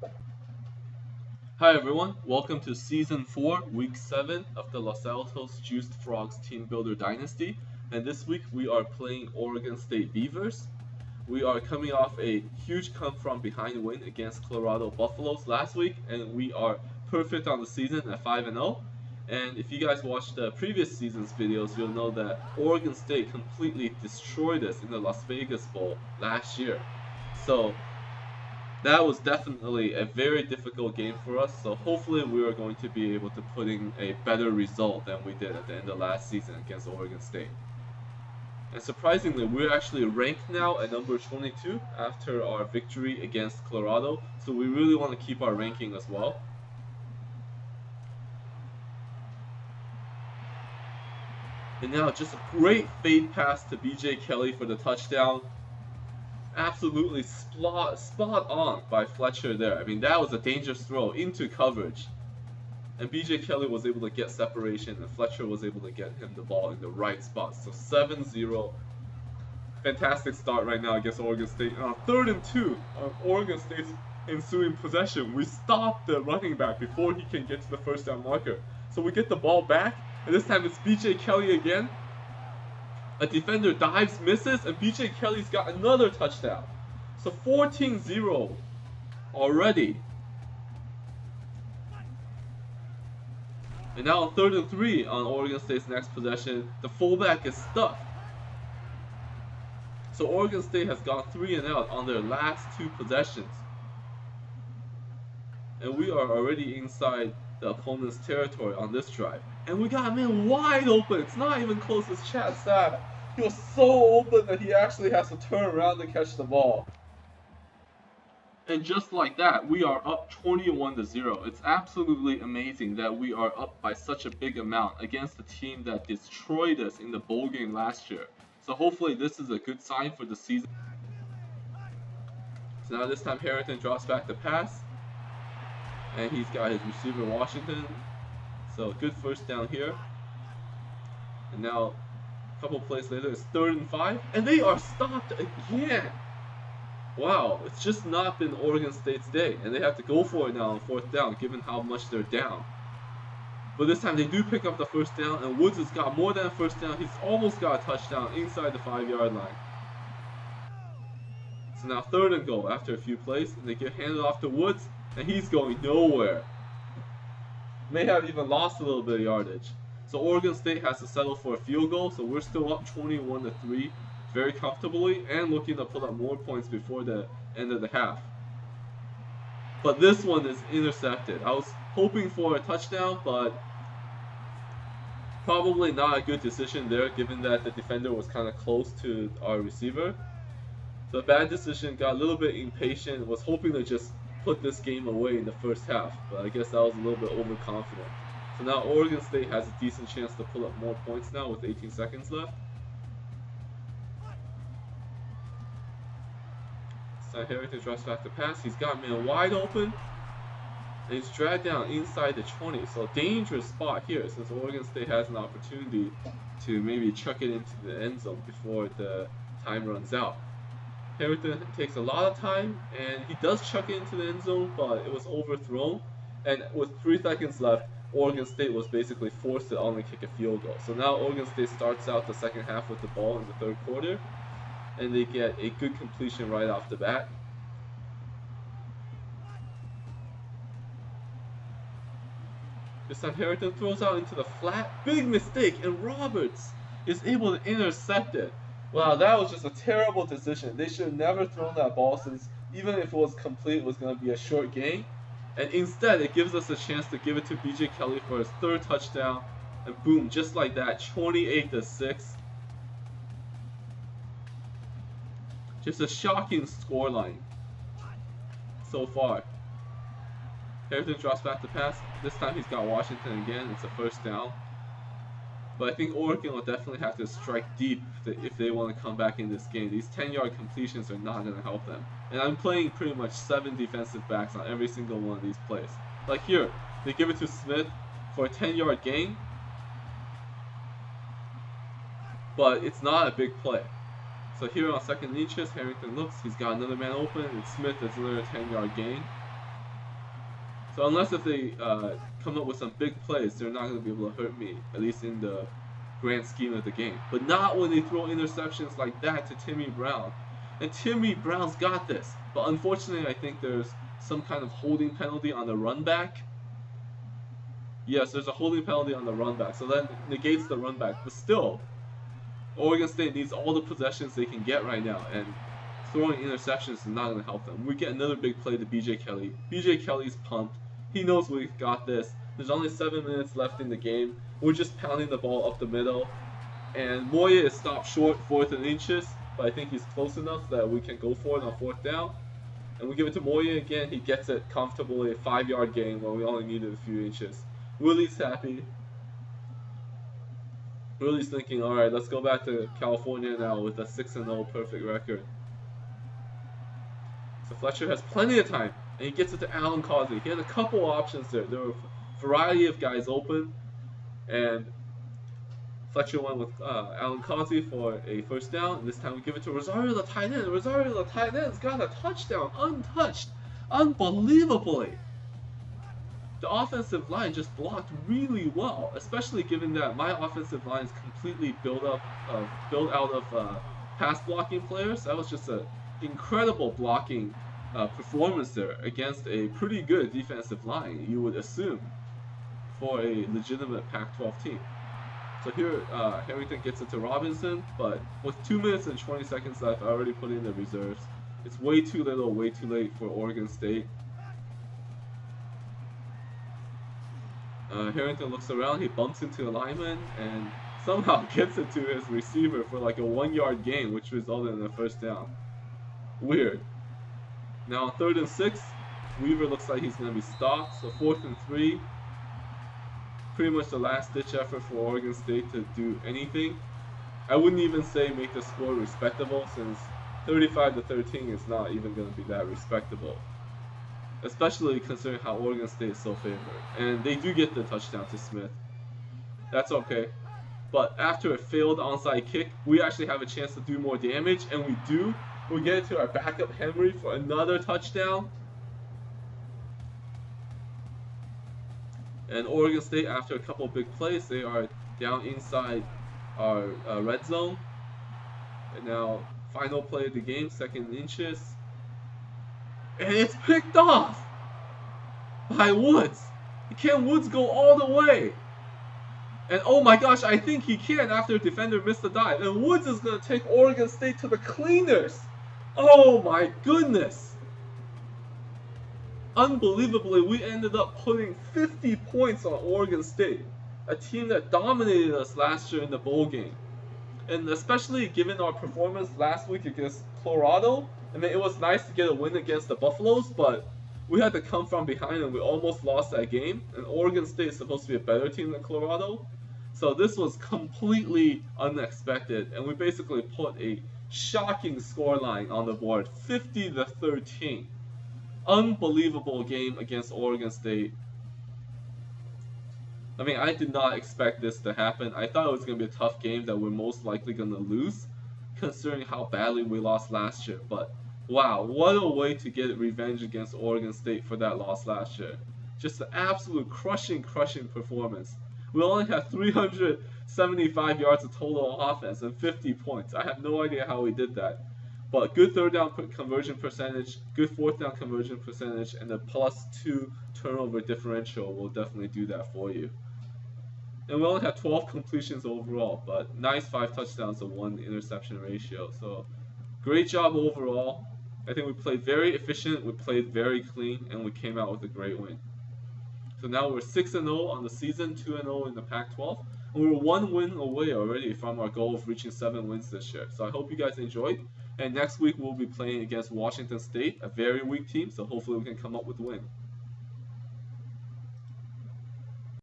Hi everyone, welcome to Season 4, Week 7 of the Los Altos Juiced Frogs Teambuilder Dynasty. And this week we are playing Oregon State Beavers. We are coming off a huge come from behind win against Colorado Buffaloes last week, and we are perfect on the season at 5-0. And if you guys watched the previous season's videos, you'll know that Oregon State completely destroyed us in the Las Vegas Bowl last year. So that was definitely a very difficult game for us, so hopefully we are going to be able to put in a better result than we did at the end of last season against Oregon State. And surprisingly, we're actually ranked now at number 22 after our victory against Colorado, so we really want to keep our ranking as well. And now just a great fade pass to BJ Kelly for the touchdown. Absolutely spot on by Fletcher there. I mean, that was a dangerous throw into coverage. And BJ Kelly was able to get separation, and Fletcher was able to get him the ball in the right spot. So 7-0. Fantastic start right now against Oregon State. And on 3rd and 2, on Oregon State's ensuing possession, we stop the running back before he can get to the first down marker. So we get the ball back, and this time it's BJ Kelly again. A defender dives, misses, and BJ Kelly's got another touchdown. So 14-0 already. And now on 3rd and 3 on Oregon State's next possession, the fullback is stuck. So Oregon State has gone 3 and out on their last 2 possessions. And we are already inside the opponent's territory on this drive. And we got a man wide open. It's not even close as Chad said. He was so open that he actually has to turn around to catch the ball. And just like that, we are up 21-0. It's absolutely amazing that we are up by such a big amount against a team that destroyed us in the bowl game last year. So hopefully this is a good sign for the season. So now this time Harrington drops back the pass. And he's got his receiver Washington. So good first down here. And now a couple plays later, it's 3rd and 5. And they are stopped again. Wow, it's just not been Oregon State's day. And they have to go for it now on 4th down, given how much they're down. But this time they do pick up the first down, and Woods has got more than a first down. He's almost got a touchdown inside the 5-yard line. So now 3rd and goal after a few plays, and they get handed off to Woods, and he's going nowhere. May have even lost a little bit of yardage. So Oregon State has to settle for a field goal, so we're still up 21-3 very comfortably, and looking to put up more points before the end of the half. But this one is intercepted. I was hoping for a touchdown, but probably not a good decision there, given that the defender was kind of close to our receiver. So a bad decision, got a little bit impatient, was hoping to just put this game away in the first half, but I guess that was a little bit overconfident. So now Oregon State has a decent chance to pull up more points now with 18 seconds left. So Harrington drops back the pass. He's got man wide open. And he's dragged down inside the 20. So dangerous spot here, since Oregon State has an opportunity to maybe chuck it into the end zone before the time runs out. Harrington takes a lot of time, and he does chuck it into the end zone, but it was overthrown. And with 3 seconds left, Oregon State was basically forced to only kick a field goal. So now Oregon State starts out the second half with the ball in the 3rd quarter, and they get a good completion right off the bat. This time Harrington throws out into the flat, big mistake, and Roberts is able to intercept it. Wow, that was just a terrible decision. They should have never thrown that ball, since even if it was complete, it was going to be a short gain. And instead, it gives us a chance to give it to BJ Kelly for his 3rd touchdown. And boom, just like that, 28-6. Just a shocking scoreline so far. Harrington drops back the pass. This time he's got Washington again. It's a first down. But I think Oregon will definitely have to strike deep if they want to come back in this game. These 10-yard completions are not going to help them. And I'm playing pretty much 7 defensive backs on every single one of these plays. Like here, they give it to Smith for a 10-yard gain. But it's not a big play. So here on 2nd and inches, Harrington looks. He's got another man open. And Smith is another 10-yard gain. So unless if they come up with some big plays, they're not going to be able to hurt me, at least in the grand scheme of the game. But not when they throw interceptions like that to Timmy Brown. And Timmy Brown's got this. But unfortunately, I think there's some kind of holding penalty on the run back. Yes, there's a holding penalty on the run back, so that negates the run back. But still, Oregon State needs all the possessions they can get right now, and throwing interceptions is not going to help them. We get another big play to B.J. Kelly. B.J. Kelly's pumped. He knows we've got this. There's only 7 minutes left in the game. We're just pounding the ball up the middle. And Moya is stopped short, 4th and inches, but I think he's close enough that we can go for it on 4th down. And we give it to Moya again. He gets it comfortably, a 5-yard gain where we only needed a few inches. Willie's happy. Willie's thinking, all right, let's go back to California now with a 6-0 perfect record. So Fletcher has plenty of time, and he gets it to Alan Causey. He had a couple options there. There were a variety of guys open, and Fletcher went with Alan Causey for a 1st down. And this time we give it to Rosario, the tight end. Rosario, the tight end's got a touchdown, untouched, unbelievably. The offensive line just blocked really well, especially given that my offensive line is completely built out of pass blocking players. That was just an incredible blocking performance there against a pretty good defensive line, you would assume, for a legitimate Pac-12 team. So here, Harrington gets it to Robinson, but with 2 minutes and 20 seconds left, I already put in the reserves. It's way too little, way too late for Oregon State. Harrington looks around, he bumps into a lineman, and somehow gets it to his receiver for like a 1-yard gain, which resulted in a 1st down. Weird. Now on 3rd and 6, Weaver looks like he's going to be stopped, so 4th and 3. Pretty much the last-ditch effort for Oregon State to do anything. I wouldn't even say make the score respectable, since 35-13 is not even going to be that respectable. Especially considering how Oregon State is so favored. And they do get the touchdown to Smith. That's okay. But after a failed onside kick, we actually have a chance to do more damage, and we do. We get it to our backup Henry for another touchdown. And Oregon State, after a couple of big plays, they are down inside our red zone. And now, final play of the game, 2nd inches. And it's picked off by Woods. Can Woods go all the way? And oh my gosh, I think he can after a defender missed the dive. And Woods is going to take Oregon State to the cleaners. Oh my goodness. Unbelievably, we ended up putting 50 points on Oregon State. A team that dominated us last year in the bowl game. And especially given our performance last week against Colorado, I mean, it was nice to get a win against the Buffaloes, but we had to come from behind and we almost lost that game. And Oregon State is supposed to be a better team than Colorado. So this was completely unexpected, and we basically put a shocking scoreline on the board, 50-13. Unbelievable game against Oregon State. I mean, I did not expect this to happen. I thought it was going to be a tough game that we're most likely going to lose, considering how badly we lost last year. But wow, what a way to get revenge against Oregon State for that loss last year. Just an absolute crushing performance. We only had 375 yards of total offense and 50 points. I have no idea how we did that. But good 3rd down conversion percentage, good 4th down conversion percentage, and the +2 turnover differential will definitely do that for you. And we only had 12 completions overall, but nice 5 touchdowns to 1 interception ratio. So great job overall. I think we played very efficient, we played very clean, and we came out with a great win. So now we're 6-0 on the season, 2-0 in the Pac-12. And we were 1 win away already from our goal of reaching 7 wins this year. So I hope you guys enjoyed. And next week we'll be playing against Washington State, a very weak team. So hopefully we can come up with a win.